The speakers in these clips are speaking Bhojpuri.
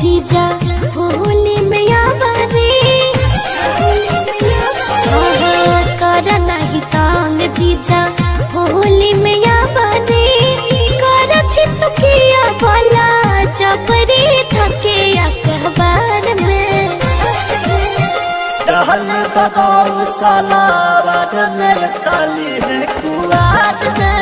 जीजा होली में आवारी कर नहीं तांग जीजा होली में आवारी कर छिटकिया बोला जबरी थके अखबार में रहल कदम सलावार में साली है कुआर में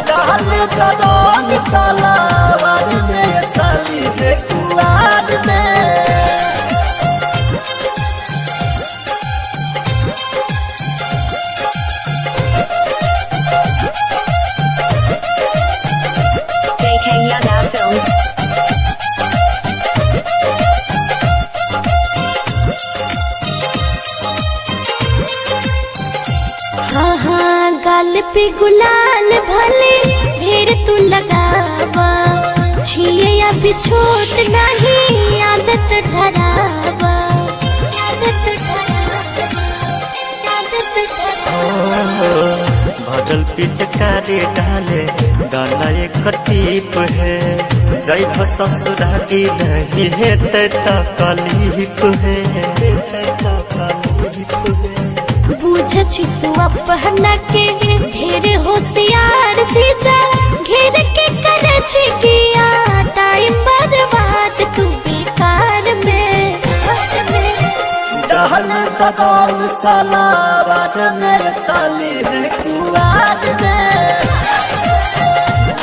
रहल कदम सलावार में साली है कुआर में JK Yadav Films. हाँ हाँ गाल पे गुलाल भले ढेर तू लगावा छिए या बिछोट नहीं आदत धरावा भरल पिचकारी डाले गाना एक टीप है जय ससुरारी नहीं है तकलीफ है बुझ छी तू अपना के ढेर होशियार जीजा घेर के करे छी किया टाइम बर्बाद तू बेकार में रहल कदम सलावार में साली है कुआर में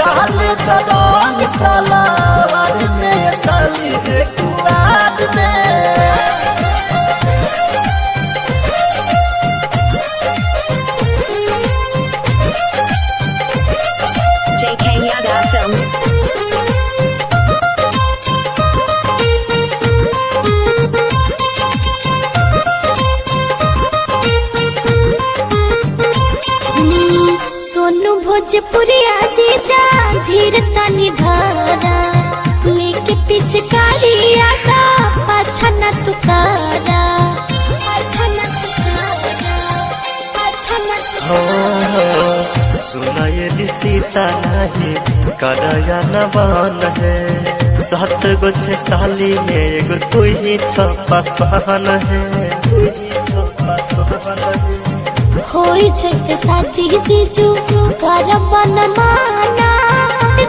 रहल कदम सलावार में साली है कुआर में JK Yadav Films. सोनू भोजपुरिया जीजा धीर तनी धारा लेके पिचकारी आगा पाछा न तुकारा पाछा न तुकारा पाछा न तुकारा सुनाए सीता नहीं करया नवान है 7 गो 6 साली में एगो तू ही छपा सहन है होई छक शादी जीजू कर बन माना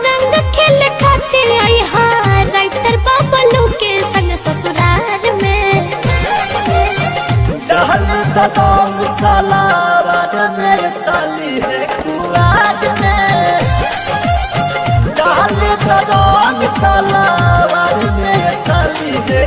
रंग खेल खातिर आई हाँ राइटर बाबलू के संग ससुराल में रहल कदम सलावार में साली है कुआर में रहल कदम सलावार में साली है